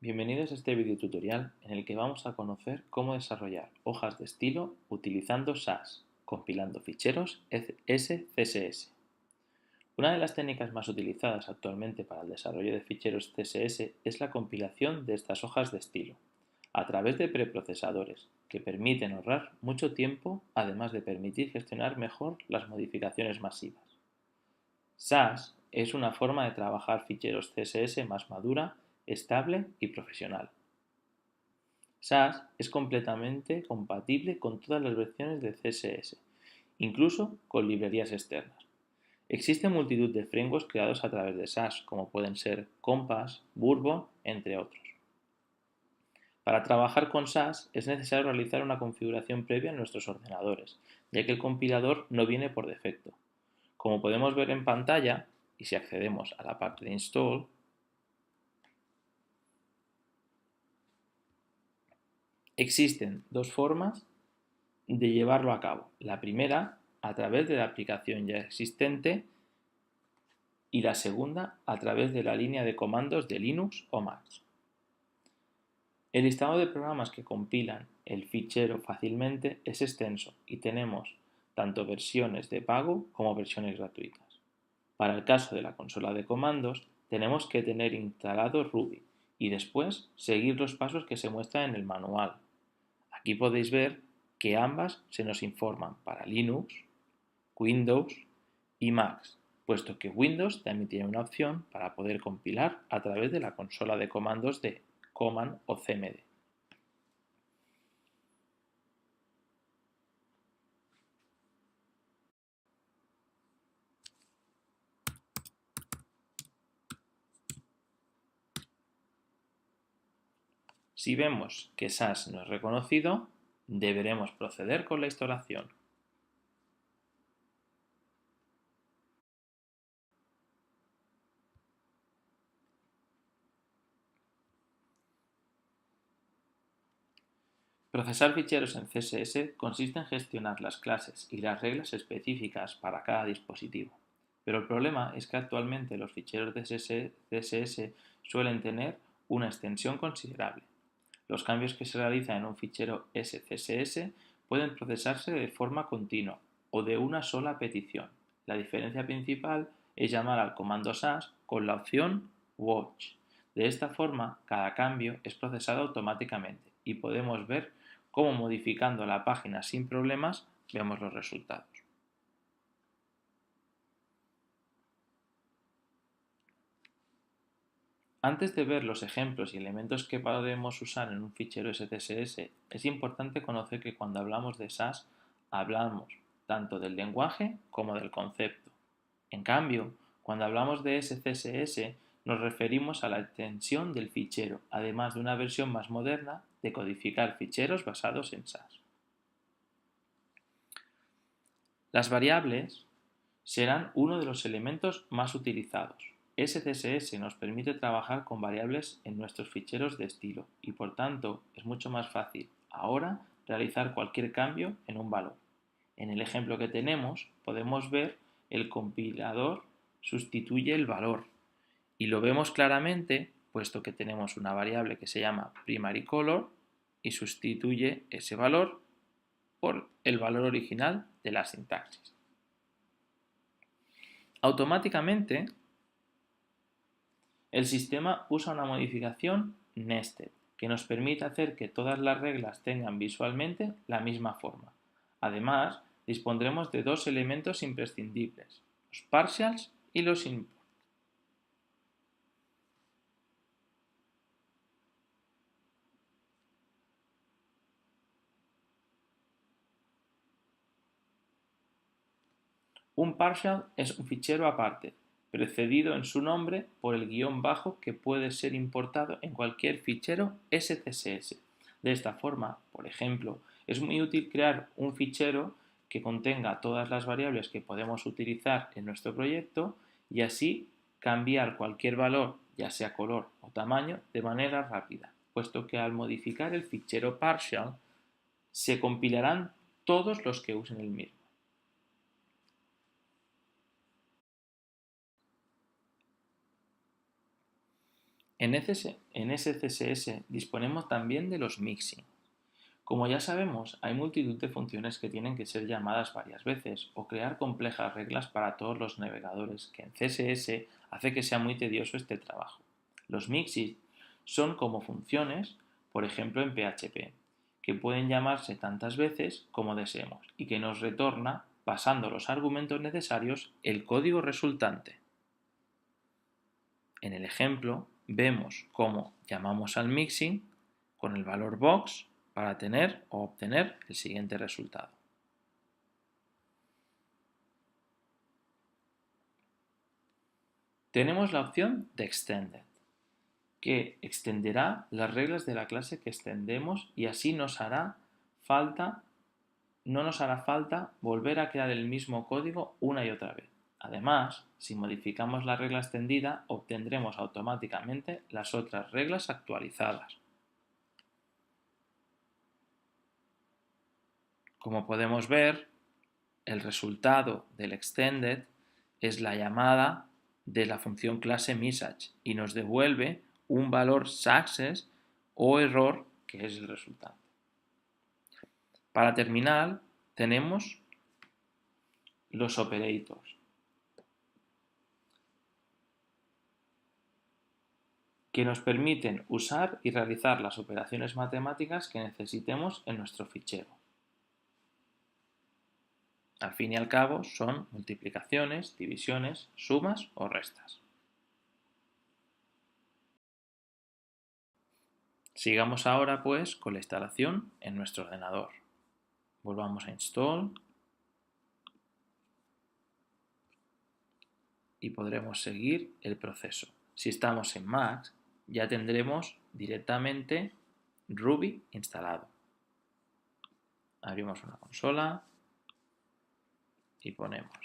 Bienvenidos a este video tutorial en el que vamos a conocer cómo desarrollar hojas de estilo utilizando SAS, compilando ficheros SCSS. Una de las técnicas más utilizadas actualmente para el desarrollo de ficheros CSS es la compilación de estas hojas de estilo, a través de preprocesadores, que permiten ahorrar mucho tiempo, además de permitir gestionar mejor las modificaciones masivas. SAS es una forma de trabajar ficheros CSS más madura, estable y profesional. SAS es completamente compatible con todas las versiones de CSS, incluso con librerías externas. Existe multitud de frameworks creados a través de SAS, como pueden ser Compass, Bourbon, entre otros. Para trabajar con SAS es necesario realizar una configuración previa en nuestros ordenadores, ya que el compilador no viene por defecto. Como podemos ver en pantalla, y si accedemos a la parte de Install, existen dos formas de llevarlo a cabo. La primera, a través de la aplicación ya existente, y la segunda, a través de la línea de comandos de Linux o Mac. El listado de programas que compilan el fichero fácilmente es extenso y tenemos tanto versiones de pago como versiones gratuitas. Para el caso de la consola de comandos, tenemos que tener instalado Ruby y después seguir los pasos que se muestran en el manual. Aquí podéis ver que ambas se nos informan para Linux, Windows y Mac, puesto que Windows también tiene una opción para poder compilar a través de la consola de comandos de Command o CMD. Si vemos que SAS no es reconocido, deberemos proceder con la instalación. Procesar ficheros en CSS consiste en gestionar las clases y las reglas específicas para cada dispositivo. Pero el problema es que actualmente los ficheros de CSS suelen tener una extensión considerable. Los cambios que se realizan en un fichero SCSS pueden procesarse de forma continua o de una sola petición. La diferencia principal es llamar al comando SAS con la opción Watch. De esta forma, cada cambio es procesado automáticamente y podemos ver cómo, modificando la página sin problemas, vemos los resultados. Antes de ver los ejemplos y elementos que podemos usar en un fichero SCSS, es importante conocer que cuando hablamos de SAS hablamos tanto del lenguaje como del concepto. En cambio, cuando hablamos de SCSS nos referimos a la extensión del fichero, además de una versión más moderna de codificar ficheros basados en SAS. Las variables serán uno de los elementos más utilizados. SCSS nos permite trabajar con variables en nuestros ficheros de estilo y por tanto es mucho más fácil ahora realizar cualquier cambio en un valor. En el ejemplo que tenemos podemos ver el compilador sustituye el valor y lo vemos claramente puesto que tenemos una variable que se llama primary color y sustituye ese valor por el valor original de la sintaxis. Automáticamente, el sistema usa una modificación nested que nos permite hacer que todas las reglas tengan visualmente la misma forma. Además, dispondremos de dos elementos imprescindibles, los partials y los input. Un partial es un fichero aparte, precedido en su nombre por el guión bajo que puede ser importado en cualquier fichero SCSS. De esta forma, por ejemplo, es muy útil crear un fichero que contenga todas las variables que podemos utilizar en nuestro proyecto y así cambiar cualquier valor, ya sea color o tamaño, de manera rápida, puesto que al modificar el fichero partial se compilarán todos los que usen el mismo. En SCSS disponemos también de los mixing. Como ya sabemos, hay multitud de funciones que tienen que ser llamadas varias veces o crear complejas reglas para todos los navegadores, que en CSS hace que sea muy tedioso este trabajo. Los mixing son como funciones, por ejemplo en PHP, que pueden llamarse tantas veces como deseemos y que nos retorna, pasando los argumentos necesarios, el código resultante. En el ejemplo vemos cómo llamamos al mixing con el valor box para tener o obtener el siguiente resultado. Tenemos la opción de Extended, que extenderá las reglas de la clase que extendemos y así no nos hará falta volver a crear el mismo código una y otra vez. Además, si modificamos la regla extendida, obtendremos automáticamente las otras reglas actualizadas. Como podemos ver, el resultado del extended es la llamada de la función clase message y nos devuelve un valor success o error que es el resultante. Para terminar, tenemos los operators, que nos permiten usar y realizar las operaciones matemáticas que necesitemos en nuestro fichero. Al fin y al cabo son multiplicaciones, divisiones, sumas o restas. Sigamos ahora pues con la instalación en nuestro ordenador. Volvamos a Install y podremos seguir el proceso. Si estamos en Mac, ya tendremos directamente Ruby instalado. Abrimos una consola y ponemos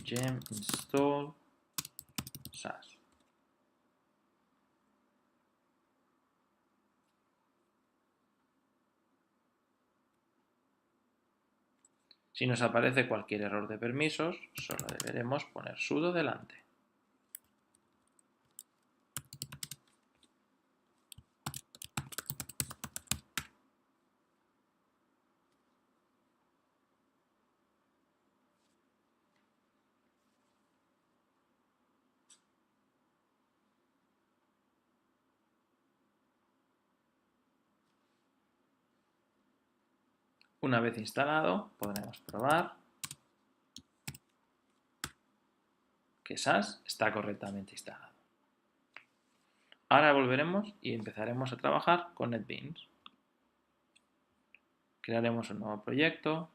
gem install sas. Si nos aparece cualquier error de permisos, solo deberemos poner sudo delante. Una vez instalado, podremos probar que SAS está correctamente instalado. Ahora volveremos y empezaremos a trabajar con NetBeans. Crearemos un nuevo proyecto.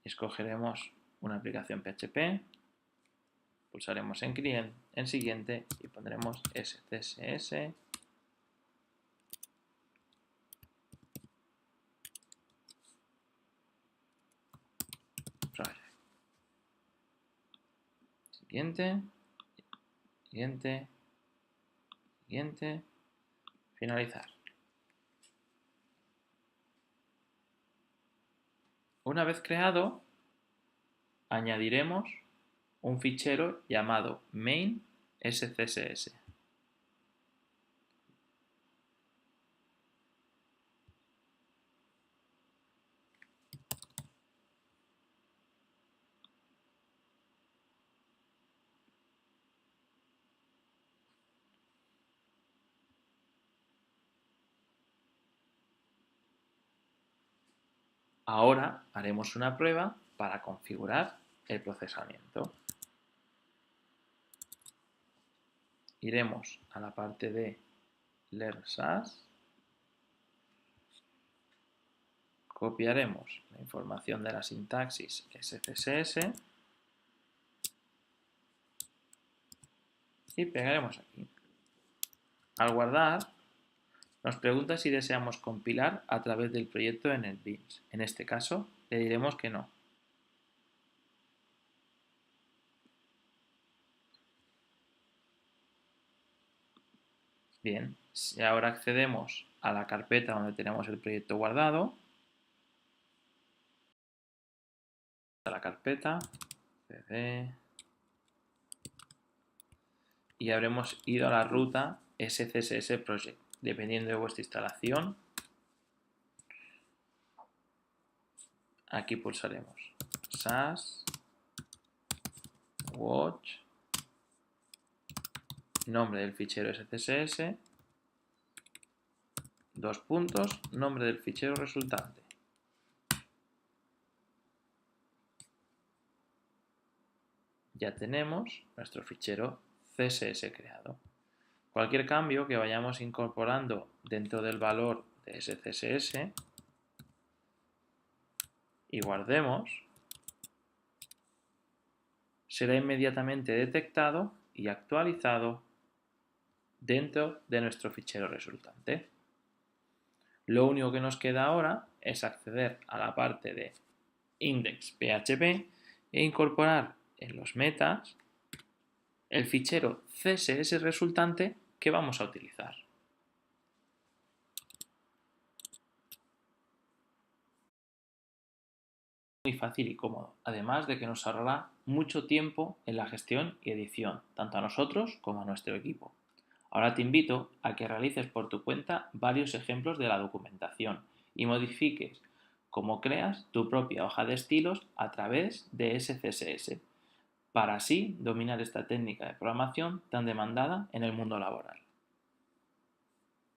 Escogeremos una aplicación PHP. Pulsaremos en Client, en Siguiente y pondremos SCSS. Siguiente, siguiente, siguiente, finalizar. Una vez creado, añadiremos un fichero llamado main.scss. Ahora haremos una prueba para configurar el procesamiento. Iremos a la parte de Learn SAS, copiaremos la información de la sintaxis SCSS y pegaremos aquí. Al guardar, nos pregunta si deseamos compilar a través del proyecto de NetBeans. En este caso, le diremos que no. Bien, si ahora accedemos a la carpeta donde tenemos el proyecto guardado, a la carpeta cd y habremos ido a la ruta SCSS Project. Dependiendo de vuestra instalación, aquí pulsaremos SAS, Watch, nombre del fichero SCSS, nombre del fichero resultante. Ya tenemos nuestro fichero CSS creado. Cualquier cambio que vayamos incorporando dentro del valor de ese CSS y guardemos, será inmediatamente detectado y actualizado dentro de nuestro fichero resultante. Lo único que nos queda ahora es acceder a la parte de index.php e incorporar en los metas el fichero CSS resultante que vamos a utilizar. Muy fácil y cómodo, además de que nos ahorrará mucho tiempo en la gestión y edición, tanto a nosotros como a nuestro equipo. Ahora te invito a que realices por tu cuenta varios ejemplos de la documentación y modifiques cómo creas tu propia hoja de estilos a través de SCSS, para así dominar esta técnica de programación tan demandada en el mundo laboral.